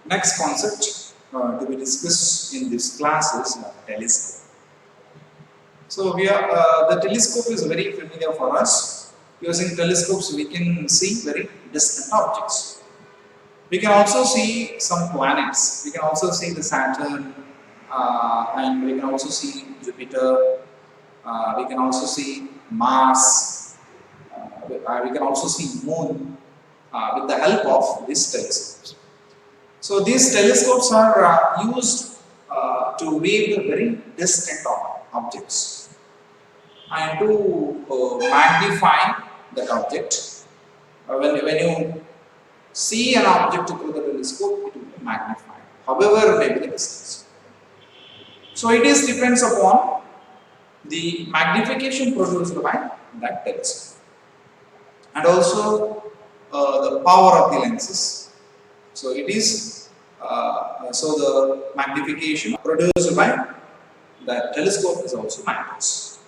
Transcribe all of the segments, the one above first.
Next concept to be discussed in this class is telescope. So the telescope is very familiar for us. Using telescopes we can see very distant objects. We can also see some planets. We can also see the Saturn, and we can also see Jupiter. We can also see Mars. We can also see Moon with the help of these telescopes. So these telescopes are used to view the very distant objects and to magnify that object. When you see an object through the telescope, it will be magnified, however may be the distance. So it depends upon the magnification produced by that telescope, and also the power of the lenses. So it is so the magnification produced by the telescope is also matters.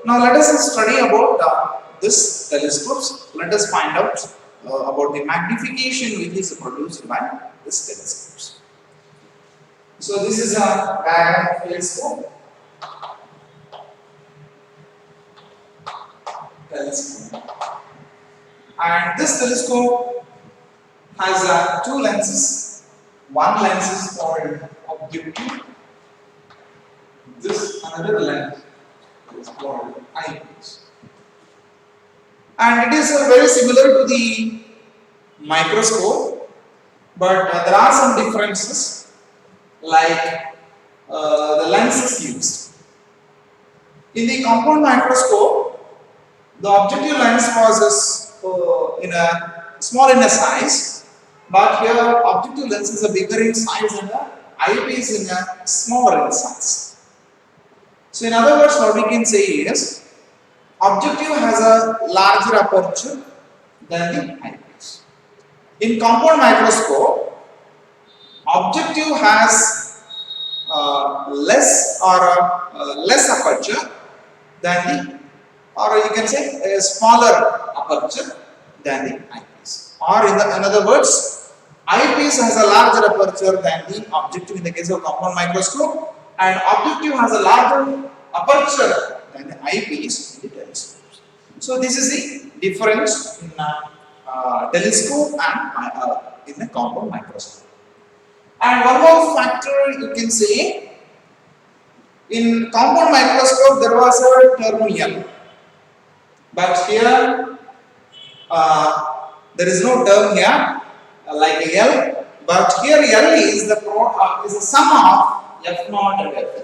Now let us study about this telescopes. Let us find out about the magnification which is produced by this telescopes. So this is a diagram of telescope. And this telescope has two lenses. One lens is called objective. This another lens is called eyepiece. And it is very similar to the microscope, but there are some differences, like the lenses used. In the compound microscope, the objective lens was small in a size, but here objective lens is bigger in size and the eyepiece is smaller in size. So in other words, what we can say is, objective has a larger aperture than the eyepiece. In compound microscope, objective has less aperture than the, or you can say a smaller aperture than the eyepiece. Or in other words, eyepiece has a larger aperture than the objective in the case of compound microscope, and objective has a larger aperture than the eyepiece in the telescope. So this is the difference in telescope and in the compound microscope. And one more factor you can say, in compound microscope there was a term L, but here there is no term here like L, but here L is the sum of F0 and F.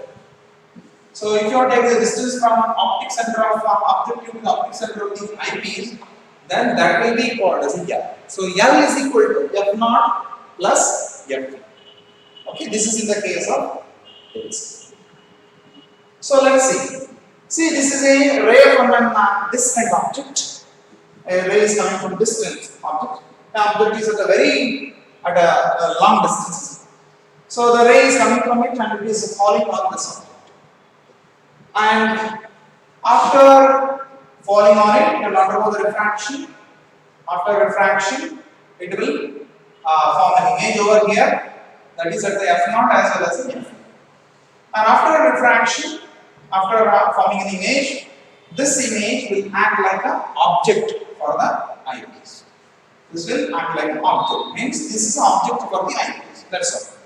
So if you take the distance from optic center of objective to the optic center of the eyepiece, then that will be called as L. So L is equal to F0 plus F2. Okay, this is in the case of telescope. So let's see. See, this is a ray from a distant object. A ray is coming from distant object. The object is at a long distance. So the ray is coming from it and it is falling on this object. And after falling on it, it will undergo the refraction. After refraction, it will form an image over here, that is at the F0 as well as the F2. And after refraction, after forming an image, this image will act like an object for the eyepiece. This will act like an object, means this is an object for the eyepiece, that's all.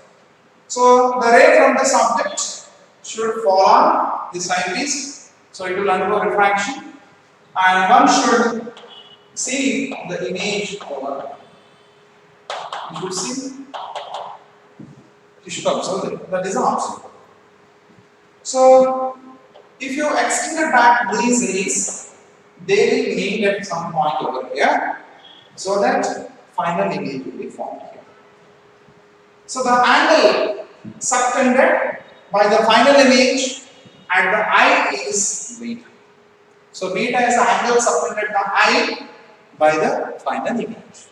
So the ray from this object should fall on this eyepiece, so it will undergo refraction, and one should see the image over. You should see, you should observe it, that is an object. So if you extend back these rays, they will meet at some point over here, so that final image will be formed here. So the angle subtended by the final image at the eye is beta. So beta is the angle subtended the eye by the final image,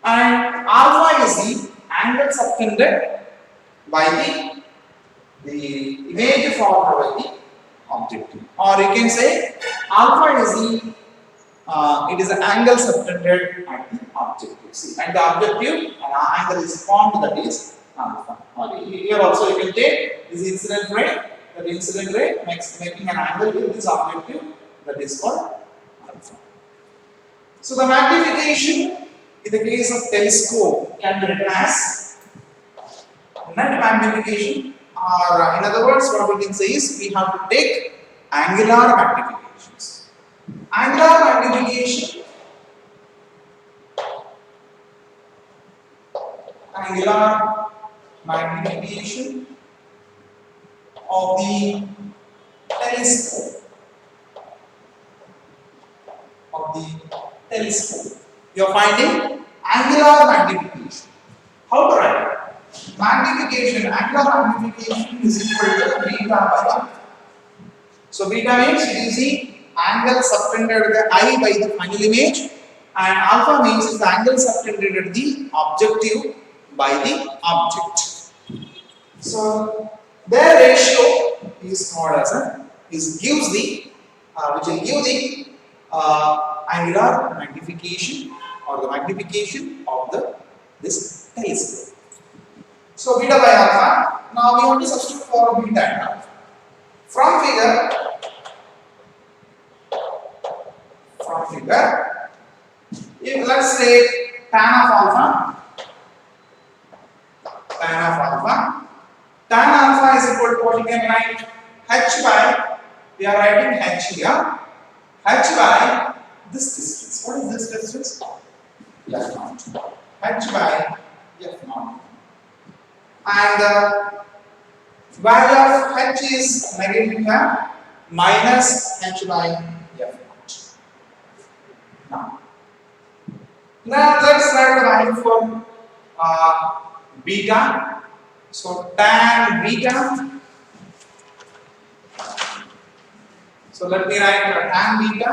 and alpha is the angle subtended by the image formed by the objective, or you can say alpha is the it is the angle subtended at the objective. See, at the objective an angle is formed, that is alpha. Or here also you can take this incident ray, that incident ray making an angle with this objective, that is called alpha. So the magnification in the case of telescope can be written as net magnification, or in other words, what we can say is we have to take angular magnifications. Angular magnification, of the telescope. You are finding angular magnification. How to write? Magnification, angular magnification is equal to beta by alpha. So beta means it is the angle subtended at the eye by the final image, and alpha means it is the angle subtended at the objective by the object. So their ratio is called as which will give the angular magnification or the magnification of this telescope. So beta by alpha. Now we have to substitute for beta and alpha. From figure, if let's say tan of alpha is equal to what you can write h by, we are writing h here, h by this distance. What is this distance? F0. H by F0. And the value of h is negative here, minus h by F0. Now let's write the value for beta. So tan beta. So let me write tan beta.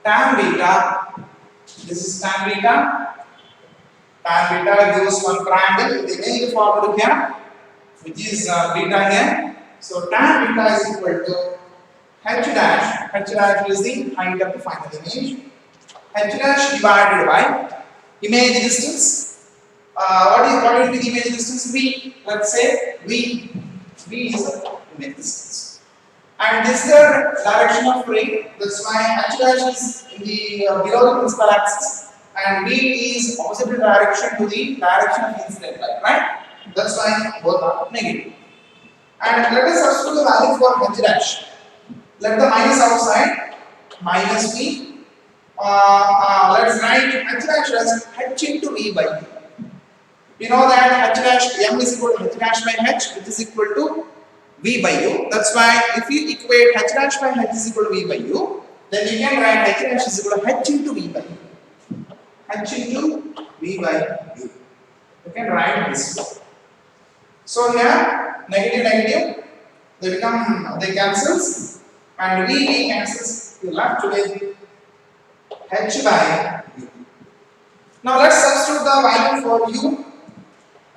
Tan beta. This is tan beta. Tan beta gives one triangle. The image formed here, which is beta here. So tan beta is equal to h dash. H dash is the height of the final image. H dash divided by image distance. What will be the image distance? V. Let's say V is the image distance. And this is the direction of ray. That's why h dash is in the below the principal axis, and V is opposite direction to the direction of incident light. Right? That's why both are negative. And let us substitute the value for h dash. Let the minus outside, minus V. Let's write h dash as h into V by U. We know that h dash m is equal to h dash by h, which is equal to V by U. That's why if you equate h dash by h is equal to V by U, then you can write h dash is equal to h into V by U. H into V by U. You can write this. So here negative they cancels, and V cancels. You left with h by U. Now let's substitute the value for U.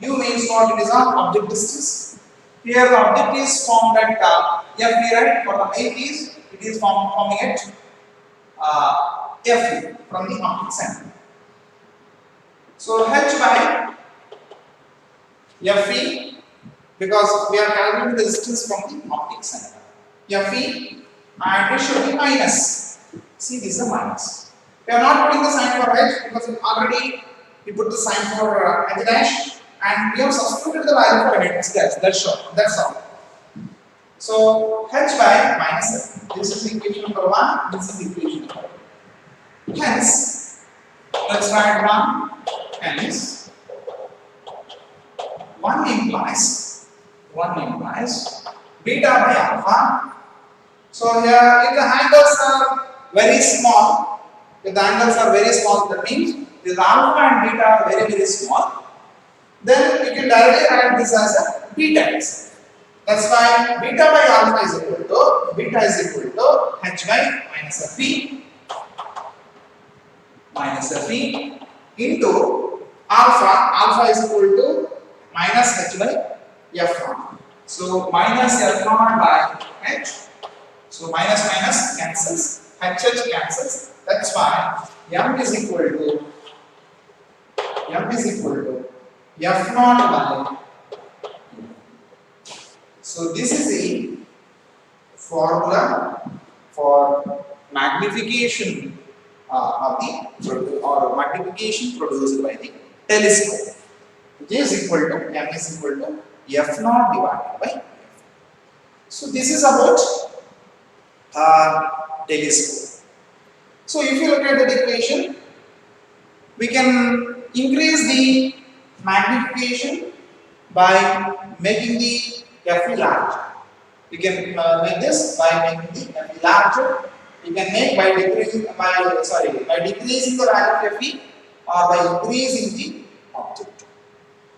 U means what? It is our object distance. Here the object is formed at F here, for the height it is forming at F from the optic center. So h by Fe, because we are calculating the distance from the optic center. Fe, and it should be minus. See, this is a minus. We are not putting the sign for h because already we put the sign for h dash, and we have substituted the value for h dash. That's all. So h by minus f. This is equation number 1. This is equation number 2. Hence, let's write 1. Hence, 1 implies beta by alpha. So here, if the angles are very small, that means the alpha and beta are very small, then you can directly write this as a beta itself. That's why beta by alpha is equal to h by minus Fe into alpha is equal to minus h by F0. So minus F0 by h. So minus cancels, h cancels. That's why m is equal to M is equal to F naught by. So this is the formula for magnification of the or magnification produced by the telescope, which is equal to M is equal to F naught divided by F. So this is about telescope. So if you look at the equation, we can increase the magnification by making the F large. We can make this by making the F larger. You can make by decreasing by decreasing the value of Fe or by increasing the objective.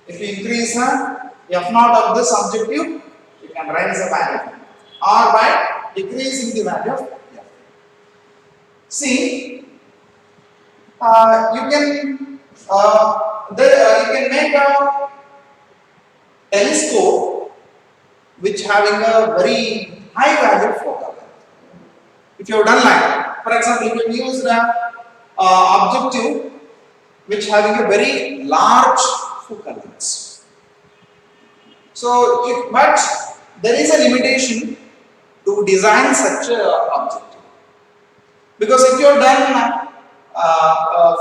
If you increase F naught of this objective, you can raise the value, or by decreasing the value of F. See, you can make a telescope which having a very high value focal length. If you have done like, for example, you can use the objective which having a very large focal length. So, but there is a limitation to design such an objective, because if you have done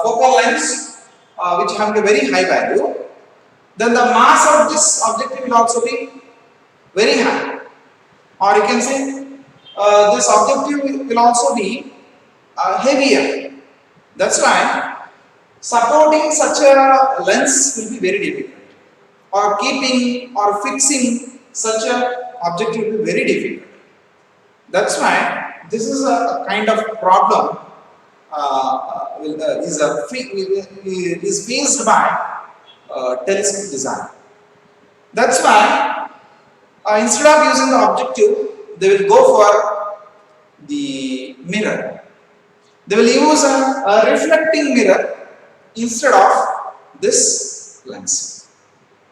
focal lengths which have a very high value, then the mass of this objective will also be very high, or you can say this objective will also be heavier. That's why supporting such a lens will be very difficult, or keeping or fixing such a objective will be very difficult. That's why this is a kind of problem is faced by telescope design. That's why instead of using the objective, they will go for the mirror. They will use a reflecting mirror instead of this lens,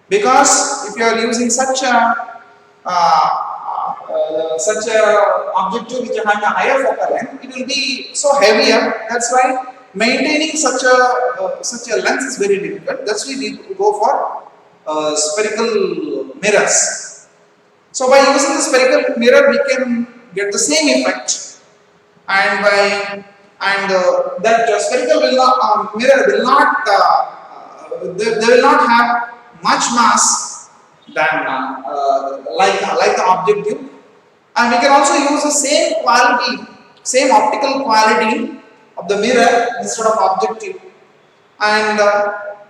because if you are using such a objective which has a higher focal length, it will be so heavier. That's why maintaining such a lens is very difficult. That's why we go for spherical mirrors. So by using the spherical mirror, we can get the same effect, and that spherical mirror will not they will not have much mass than like the objective, and we can also use the same quality, same optical quality of the mirror instead of objective, and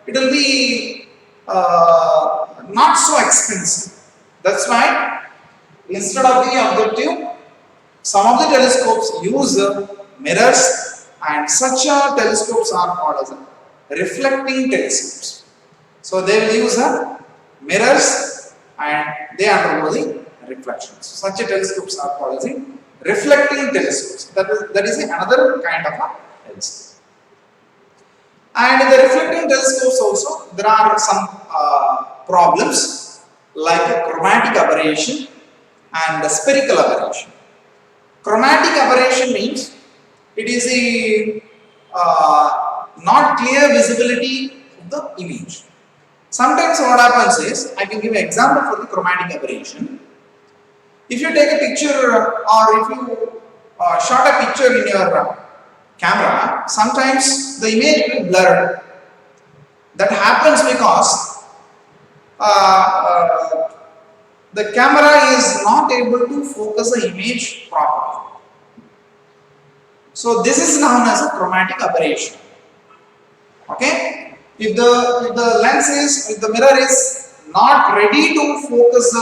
it will be not so expensive. That's why instead of the objective, some of the telescopes use mirrors, and such telescopes are called as reflecting telescopes. So they will use mirrors and they undergo the reflections. So such telescopes are called as reflecting telescopes. That is another kind of a telescope. And in the reflecting telescopes also, there are some problems like a chromatic aberration and a spherical aberration. Chromatic aberration means it is a not clear visibility of the image. Sometimes what happens is, I can give an example for the chromatic aberration. If you take a picture or if you shot a picture in your camera, sometimes the image will be blurred. That happens because the camera is not able to focus the image properly. So this is known as a chromatic aberration. Okay? If the mirror is not ready to focus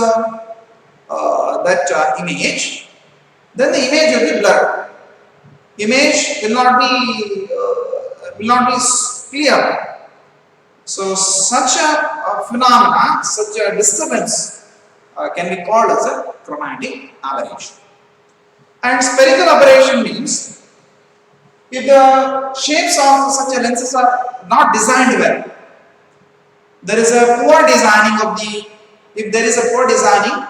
that image, then the image will be blurred. Image will not be clear. So such a phenomena, such a disturbance can be called as a chromatic aberration. And spherical aberration means if the shapes of such a lenses are not designed well, there is a poor designing of if there is a poor designing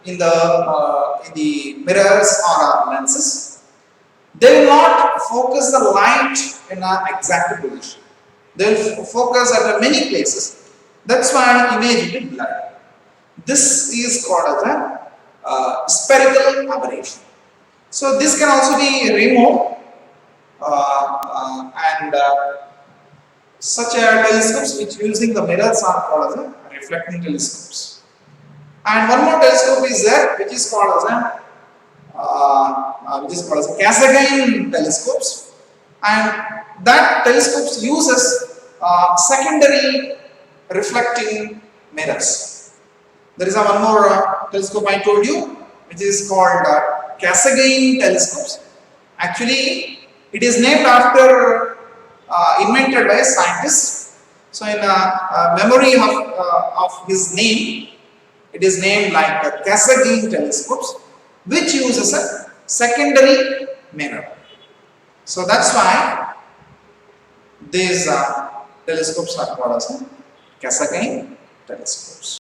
in the mirrors or lenses, they will not focus the light in an exact position. They will focus at many places. That's why image will be blurred. This is called as a spherical aberration. So this can also be removed and such telescopes which using the mirrors are called as a reflecting telescopes. And one more telescope is there which is called as a Casagay Telescopes, and that telescopes uses secondary reflecting mirrors. There is one more telescope I told you which is called Cassadine Telescopes. Actually, it is named after invented by a scientist. So, in memory of his name, it is named like Cassadine Telescopes, which uses a secondary mirror. So that's why these telescopes are called as Casagay Telescopes.